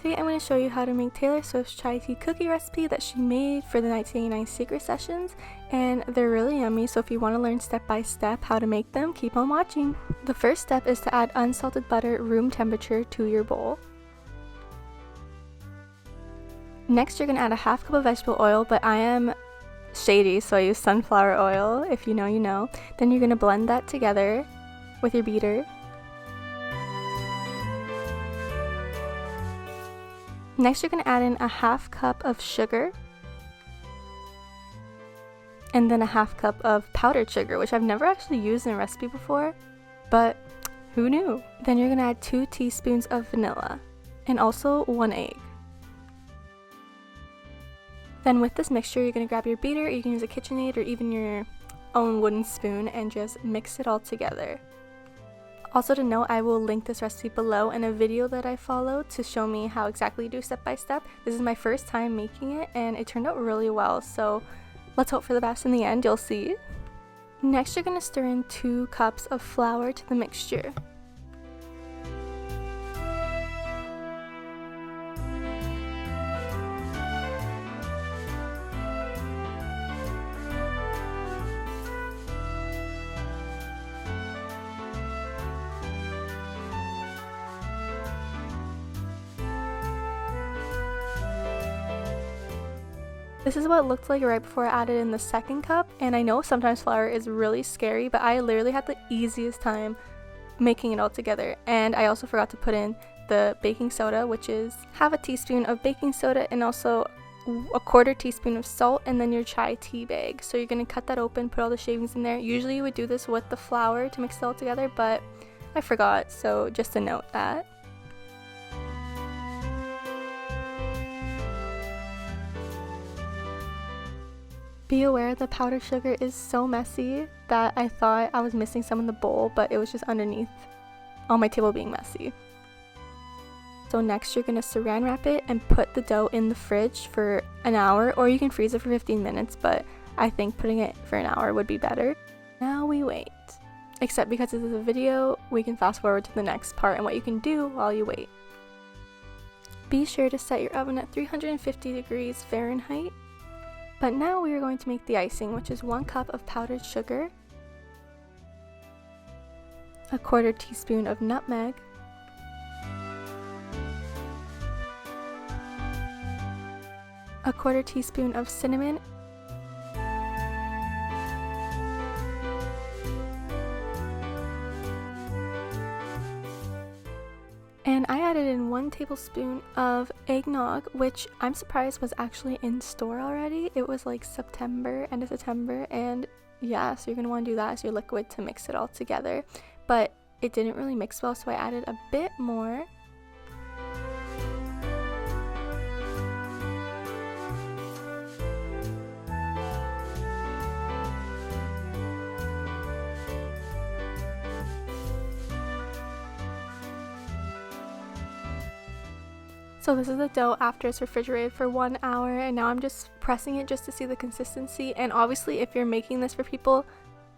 today I'm going to show you how to make Taylor Swift's chai tea cookie recipe that she made for the 1989 secret sessions, and they're really yummy, so if you want to learn step by step how to make them, keep on watching. The first step is to add unsalted butter room temperature to your bowl. Next you're going to add a half cup of vegetable oil, but I am shady so I use sunflower oil, if you know you know. Then you're going to blend that together with your beater. Next you're going to add in a half cup of sugar and then a half cup of powdered sugar, which I've never actually used in a recipe before, but who knew? Then you're going to add 2 teaspoons of vanilla and also 1 egg. Then with this mixture you're going to grab your beater, you can use a KitchenAid or even your own wooden spoon and just mix it all together. Also to note, I will link this recipe below and a video that I followed to show me how exactly to do step by step. This is my first time making it and it turned out really well, so let's hope for the best in the end, you'll see. Next you're going to stir in 2 cups of flour to the mixture. This is what it looked like right before I added in the second cup, and I know sometimes flour is really scary, but I literally had the easiest time making it all together. And I also forgot to put in the baking soda, which is half a teaspoon of baking soda and also a 1/4 teaspoon of salt, and then your chai tea bag. So you're going to cut that open, put all the shavings in there. Usually you would do this with the flour to mix it all together, but I forgot, so just to note that. Be aware the powdered sugar is so messy that I thought I was missing some in the bowl, but it was just underneath on my table being messy. So next you're going to saran wrap it and put the dough in the fridge for an hour, or you can freeze it for 15 minutes, but I think putting it for an hour would be better. Now we wait. Except because this is a video, we can fast forward to the next part and what you can do while you wait. Be sure to set your oven at 350 degrees Fahrenheit. But now we are going to make the icing, which is 1 cup of powdered sugar, a 1/4 teaspoon of nutmeg, a 1/4 teaspoon of cinnamon, and I added in 1 tablespoon of eggnog, which I'm surprised was actually in store already. It was like end of September, and yeah, so you're going to want to do that as your liquid to mix it all together. But it didn't really mix well, so I added a bit more. So this is the dough after it's refrigerated for 1 hour, and now I'm just pressing it just to see the consistency. And obviously if you're making this for people,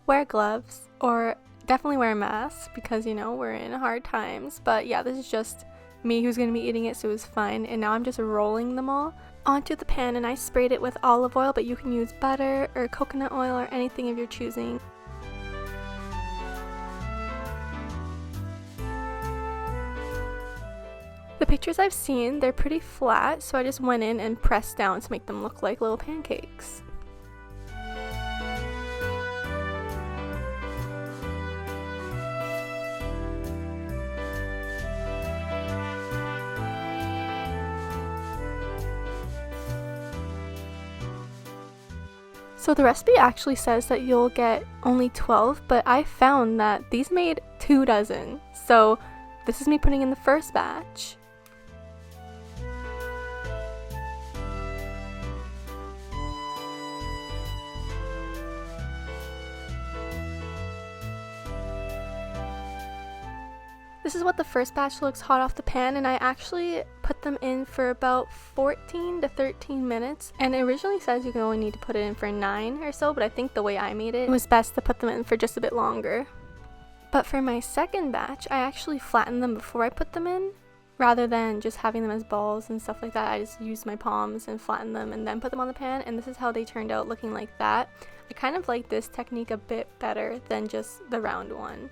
wear gloves or definitely wear a mask because, you know, we're in hard times. But yeah, this is just me who's going to be eating it, so it was fine. And now I'm just rolling them all onto the pan, and I sprayed it with olive oil, but you can use butter or coconut oil or anything of your choosing. The pictures I've seen, they're pretty flat, so I just went in and pressed down to make them look like little pancakes. So the recipe actually says that you'll get only 12, but I found that these made 2 dozen. So this is me putting in the first batch. This is what the first batch looks hot off the pan, and I actually put them in for about 14 to 13 minutes. And it originally says you can only need to put it in for 9 or so, but I think the way I made it, it was best to put them in for just a bit longer. But for my second batch, I actually flattened them before I put them in, rather than just having them as balls and stuff like that. I just used my palms and flattened them and then put them on the pan, and this is how they turned out, looking like that. I kind of like this technique a bit better than just the round one.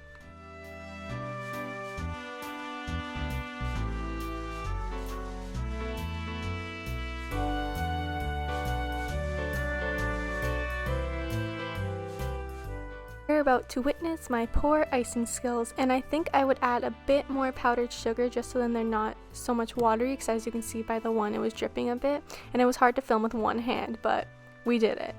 You're about to witness my poor icing skills, and I think I would add a bit more powdered sugar just so then they're not so much watery, because as you can see by the one, it was dripping a bit and it was hard to film with one hand, but we did it.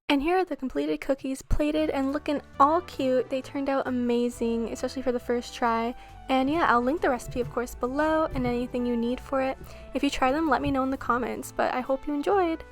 And here are the completed cookies, plated and looking all cute. They turned out amazing, especially for the first try. And yeah, I'll link the recipe of course below and anything you need for it. If you try them, let me know in the comments, but I hope you enjoyed.